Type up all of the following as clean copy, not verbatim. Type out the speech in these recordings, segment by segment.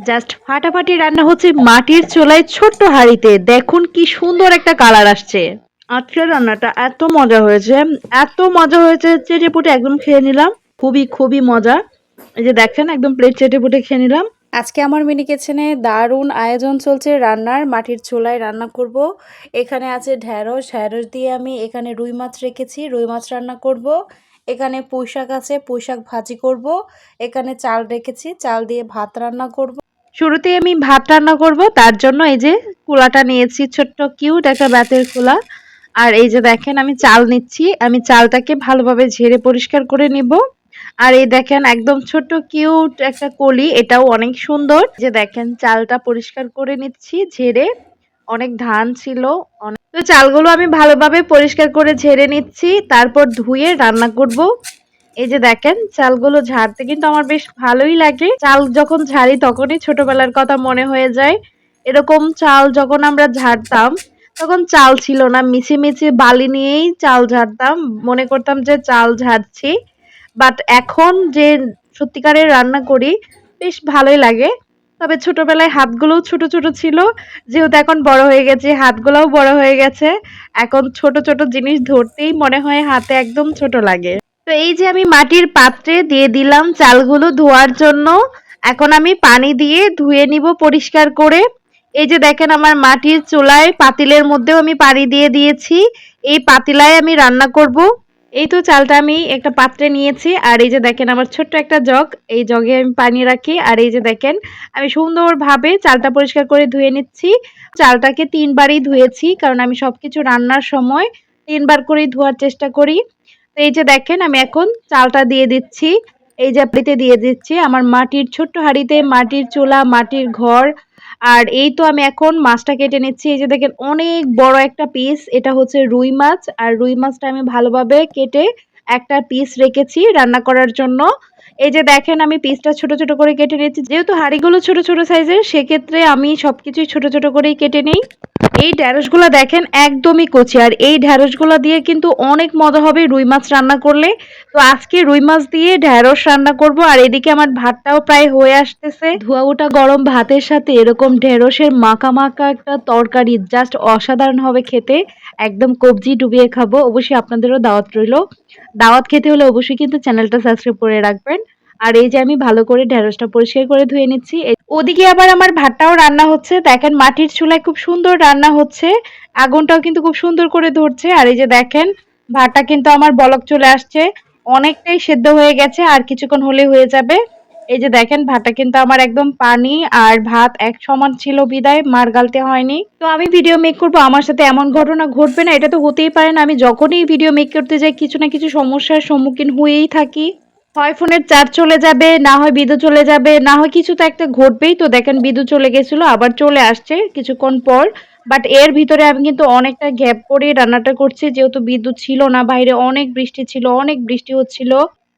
Just ফাটাফাটি রান্না হচ্ছে মাটির চুলায় ছোট্ট হাঁড়িতে। দেখুন কি সুন্দর একটা কালার আসছে। আজকের রান্নাটা এত মজা হয়েছে, এত মজা হয়েছে, চেটেপুটে একদম খেয়ে নিলাম। খুবই খুবই মজা। এই যে দেখেন একদম প্লেট চেটেপুটে খেয়ে নিলাম। আজকে আমার মিনি কিচেনে দারুণ আয়োজন চলছে রান্নার। মাটির চুলায় রান্না করব। এখানে আছে ঢ্যাঁড়স, ঢ্যাঁড়স দিয়ে আমি এখানে রুই মাছ রেখেছি, রুই মাছ রান্না করব। এখানে পুঁইশাক আছে, পুঁইশাক ভাজি করব। এখানে চাল রেখেছি, চাল দিয়ে ভাত রান্না করব। শুরুতেই আমি ভাত রান্না করব, তার জন্য এই যে কুলাটা নিয়েছি, ছোট্ট কিউট একটা বেতের কুলা। আর এই যে দেখেন আমি চাল নিচ্ছি, আমি চালটাকে ভালোভাবে ঝেড়ে পরিষ্কার করে নিব। আর এই দেখেন একদম ছোট্ট কিউট একটা কলি, এটাও অনেক সুন্দর। যে দেখেন চালটা পরিষ্কার করে নিচ্ছি ঝেড়ে, অনেক ধান ছিল। তো চালগুলো আমি ভালোভাবে পরিষ্কার করে ঝেড়ে নিচ্ছি, তারপর ধুয়ে রান্না করব। এই যে দেখেন চালগুলো ঝাড়তে কিন্তু আমার বেশ ভালোই লাগে। চাল যখন ঝাড়ি তখনই ছোটবেলার কথা মনে হয়ে যায়। এরকম চাল যখন আমরা ঝাড়তাম তখন চাল ছিল না, মিছিমিছি বালি নিয়েই চাল ঝাড়তাম, মনে করতাম যে চাল ঝাড়ছি। বাট এখন যে সত্যিকারের রান্না করি বেশ ভালোই লাগে। তবে ছোটবেলায় হাতগুলোও ছোট ছোট ছিল, যেহেতু এখন বড় হয়ে গেছে হাতগুলোও বড় হয়ে গেছে। এখন ছোট ছোট জিনিস ধরতেই মনে হয় হাতে একদম ছোট লাগে। তো এই যে আমি মাটির পাত্রে দিয়ে দিলাম চালগুলো ধোয়ার জন্য। এখন আমি পানি দিয়ে ধুয়ে নিব পরিষ্কার করে। এই যে দেখেন আমার মাটির চুলায় পাতিলের মধ্যেও আমি পানি দিয়ে দিয়েছি। এই পাতিলায় আমি রান্না করব। এই তো চালটা আমি একটা পাত্রে নিয়েছি, আর এই যে দেখেন আমার ছোট্ট একটা জগ, এই জগে আমি পানি রাখি। আর এই যে দেখেন আমি সুন্দরভাবে চালটা পরিষ্কার করে ধুয়ে নিচ্ছি। চালটাকে ৩ বারই ধুয়েছি, কারণ আমি সবকিছু রান্নার সময় ৩ বার করেই ধোয়ার চেষ্টা করি। তো এই যে দেখেন আমি এখন চালটা দিয়ে দিচ্ছি, এই যে হাঁড়িতে দিয়ে দিচ্ছি, আমার মাটির ছোট্ট হাঁড়িতে, মাটির চুলা, মাটির ঘর। আর এই তো আমি এখন মাছটা কেটে নিচ্ছি। এই যে দেখেন অনেক বড় একটা পিস, এটা হচ্ছে রুই মাছ। আর রুই মাছটা আমি ভালোভাবে কেটে একটা পিস রেখেছি রান্না করার জন্য। এই যে দেখেন আমি পিসটা ছোট ছোট করে কেটে নিচ্ছি, যেহেতু হাঁড়িগুলো ছোট ছোট সাইজের সেক্ষেত্রে আমি সবকিছুই ছোট ছোট করেই কেটে নিই। এই ঢ্যাঁড়সগুলো দেখেন একদমই কচি, আর এই ঢ্যাঁড়সগুলো দিয়ে কিন্তু অনেক মজা হবে রুই মাছ রান্না করলে। তো আজকে রুই মাছ দিয়ে ঢ্যাঁড়স রান্না করব। আর এদিকে আমার ভাতটাও প্রায় হয়ে আসতেছে, ধোয়া ওঠা গরম ভাতের সাথে এরকম ঢেঁড়সের মাখা মাখা একটা তরকারি জাস্ট অসাধারণ হবে খেতে। একদম কবজি ডুবিয়ে খাবো। অবশ্যই আপনাদেরও দাওয়াত রইলো। দাওয়াত খেতে হলে অবশ্যই কিন্তু চ্যানেলটা সাবস্ক্রাইব করে রাখবেন। আর এই যে আমি ভালো করে ঢেঁড়সটা পরিষ্কার করে ধুয়ে নিচ্ছি। ওদিকে আবার আমার ভাতটাও রান্না হচ্ছে, দেখেন মাটির চুলায় খুব সুন্দর রান্না হচ্ছে, আগুনটাও কিন্তু খুব সুন্দর করে ধরছে। আর এই যে দেখেন ভাতটা কিন্তু আমার বলক চলে আসছে, অনেকটাই সেদ্ধ হয়ে গেছে, আর কিছুক্ষণ হলে হয়ে যাবে। এই যে দেখেন ভাতটা কিন্তু আমার একদম পানি আর ভাত এক সমান ছিল, বিদায় মার গালতে হয়নি। তো আমি ভিডিও মেক করব, আমার সাথে এমন ঘটনা ঘটবে না এটা তো হতেই পারে না। আমি যখনই ভিডিও মেক করতে যাই কিছু না কিছু সমস্যার সম্মুখীন হয়েই থাকি। হয় ফোনের চার্জ চলে যাবে, না হয় বিদ্যুৎ চলে যাবে, না হয় কিছু তো একটা ঘটবেই। তো দেখেন বিদ্যুৎ চলে গেছিল, আবার চলে আসছে কিছুক্ষণ পর। বাট এর ভিতরে আমি কিন্তু অনেকটা গ্যাপ করে রান্নাটা করছি, যেহেতু বিদ্যুৎ ছিল না, বাইরে অনেক বৃষ্টি ছিল, অনেক বৃষ্টি হচ্ছিল।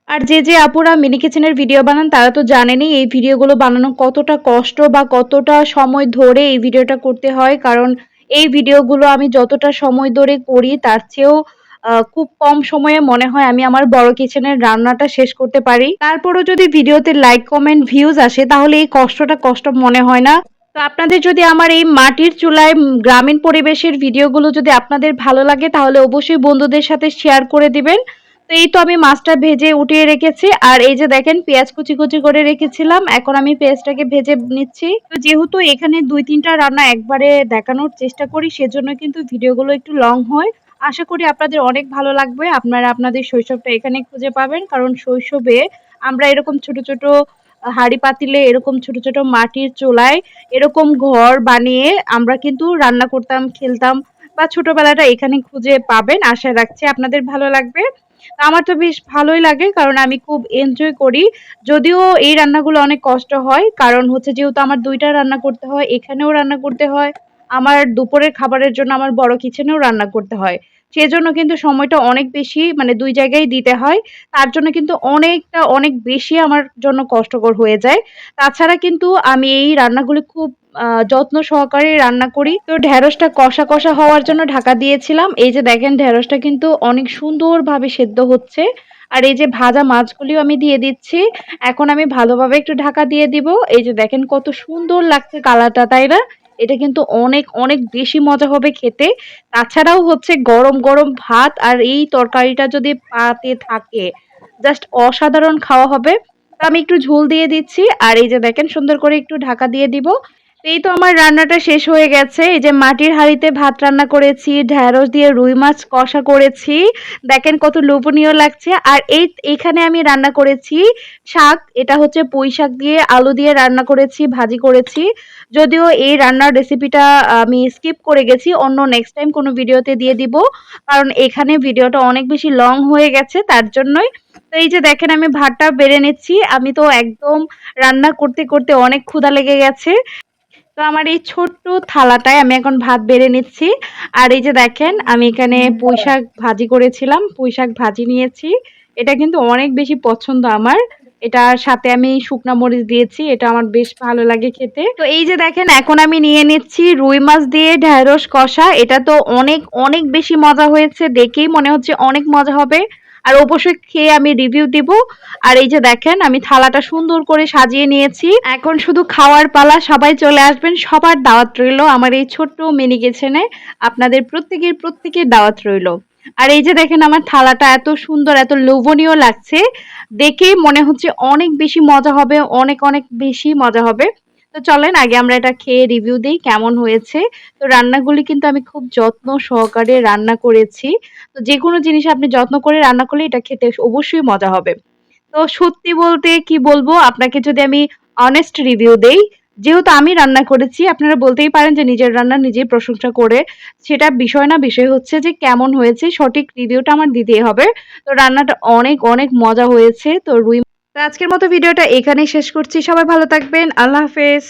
আর যে আপুরা মিনি কিচেনের ভিডিও বানান তারা তো জানেনই এই ভিডিওগুলো বানানো কতটা কষ্ট বা কতটা সময় ধরে এই ভিডিওটা করতে হয়। কারণ এই ভিডিওগুলো আমি যতটা সময় ধরে করি তার চেয়েও খুব কম সময়ে মনে হয় আমি আমার বড় কিচেনের রান্নাটা শেষ করতে পারি। তারপরও যদি ভিডিওতে লাইক, কমেন্ট, ভিউজ আসে তাহলে এই কষ্টটা কষ্ট মনে হয় না। তো আপনাদের যদি আমার এই মাটির চুলায় গ্রামীণ পরিবেশের ভিডিওগুলো যদি আপনাদের ভালো লাগে তাহলে অবশ্যই বন্ধুদের সাথে শেয়ার করে দিবেন। তো এই তো আমি মাছটা ভেজে উঠিয়ে রেখেছি, আর এই যে দেখেন পেঁয়াজ কুচি কুচি করে রেখেছিলাম, এখন আমি পেঁয়াজটাকে ভেজে নিচ্ছি। তো যেহেতু এখানে ২-৩টা রান্না একবারে দেখানোর চেষ্টা করি সেজন্য কিন্তু ভিডিওগুলো একটু লং হয়। আশা করি আপনাদের অনেক ভালো লাগবে। আপনারা আপনাদের শৈশবটা এখানে খুঁজে পাবেন, কারণ শৈশবে আমরা এরকম ছোট ছোট হাঁড়ি পাতিলে, এরকম ছোট ছোট মাটির চুলায় এরকম ঘর বানিয়ে আমরা কিন্তু রান্না করতাম, খেলতাম। বা ছোটবেলাটা এখানে খুঁজে পাবেন, আশা রাখছি আপনাদের ভালো লাগবে। আমার তো বেশ ভালোই লাগে, কারণ আমি খুব এনজয় করি। যদিও এই রান্নাগুলো অনেক কষ্ট হয়, কারণ হচ্ছে যেহেতু আমার ২ টা রান্না করতে হয়, এখানেও রান্না করতে হয়, আমার দুপুরের খাবারের জন্য আমার বড় কিচেনেও রান্না করতে হয়। সেজন্য কিন্তু সময়টা অনেক বেশি, মানে ২ জায়গায় দিতে হয়। তার জন্য কিন্তু অনেক বেশি আমার জন্য কষ্টকর হয়ে যায়। তাছাড়া কিন্তু আমি এই রান্নাগুলি খুব যত্ন সহকারে রান্না করি। তো ঢেঁড়সটা কষা কষা হওয়ার জন্য ঢাকা দিয়েছিলাম। এই যে দেখেন ঢেঁড়সটা কিন্তু অনেক সুন্দরভাবে সেদ্ধ হচ্ছে। আর এই যে ভাজা মাছগুলিও আমি দিয়ে দিচ্ছি। এখন আমি ভালোভাবে একটু ঢাকা দিয়ে দিব। এই যে দেখেন কত সুন্দর লাগছে কালারটা, তাই না? এটা কিন্তু অনেক, অনেক বেশি মজা হবে খেতে। তাছাড়াও হচ্ছে গরম, গরম ভাত আর এই তরকারিটা যদি পাতে থাকে, জাস্ট অসাধারণ খাওয়া হবে। তো আমি একটু ঝোল দিয়ে দিচ্ছি। আর এই যে দেখেন সুন্দর করে একটু ঢাকা দিয়ে দিব। তো এই তো আমার রান্নাটা শেষ হয়ে গেছে। এই যে মাটির হাঁড়িতে ভাত রান্না করেছি, ঢেঁড়স দিয়ে রুই মাছ কষা করেছি। দেখেন কত লোভনীয় লাগছে। আর এইখানে আমি রান্না করেছি শাক। এটা হচ্ছে পুঁই শাক দিয়ে আলু দিয়ে রান্না করেছি, ভাজি করেছি। যদিও এই রান্নার রেসিপিটা আমি স্কিপ করে গেছি। অন্য নেক্সট টাইম কোনো ভিডিওতে দিয়ে দিব। কারণ এখানে ভিডিওটা অনেক বেশি লং হয়ে গেছে, তার জন্যই। তো এই যে দেখেন আমি ভাতটা বেড়ে নিচ্ছি। আমি তো একদম রান্না করতে, করতে অনেক ক্ষুধা লেগে গেছে। তো আমার এই ছোট্ট থালাটায় আমি এখন ভাত বেড়ে নিচ্ছি। আর এই যে দেখেন আমি এখানে পুঁইশাক ভাজি করেছিলাম, পুঁইশাক ভাজি নিয়েছি। এটা কিন্তু অনেক বেশি পছন্দ আমার। এটার সাথে আমি শুকনা মরিচ দিয়েছি। এটা আমার বেশ ভালো লাগে খেতে। তো এই যে দেখেন এখন আমি নিয়ে নিচ্ছি রুই মাছ দিয়ে ঢেঁড়স কষা। এটা তো অনেক, অনেক বেশি মজা হয়েছে। দেখেই মনে হচ্ছে অনেক মজা হবে। আর অবশ্যই খেয়ে আমি রিভিউ দিব। আর এই যে দেখেন আমি থালাটা সুন্দর করে সাজিয়ে নিয়েছি। এখন শুধু খাওয়ার পালা। সবাই চলে আসবেন। সবার দাওয়াত রইলো আমার এই ছোট্ট মিনি কিচেনে। আপনাদের প্রত্যেকের দাওয়াত রইলো। আর এই যে দেখেন আমার থালাটা এত সুন্দর, এত লোভনীয় লাগছে। দেখেই মনে হচ্ছে অনেক বেশি মজা হবে, অনেক, অনেক বেশি মজা হবে। তো চলেন আগে আমরা এটা খেয়ে রিভিউ দেই কেমন হয়েছে। তো রান্নাগুলি কিন্তু আমি খুব যত্ন সহকারে রান্না করেছি। তো যেকোনো জিনিস আপনি যত্ন করে রান্না করলে এটা খেতে অবশ্যই মজা হবে। তো সত্যি বলতে কি বলবো আপনাকে, যদি আমি অনেস্ট রিভিউ দেই, যেহেতু আমি রান্না করেছি আপনারা বলতেই পারেন যে নিজের রান্না নিজেই প্রশংসা করে। সেটা বিষয় না, বিষয় হচ্ছে যে কেমন হয়েছে সঠিক রিভিউটা আমার দিতেই হবে। তো রান্নাটা অনেক, অনেক মজা হয়েছে। তো আজকের মতো ভিডিওটা এখানেই শেষ করছি। সবাই ভালো থাকবেন। আল্লাহ হাফেজ।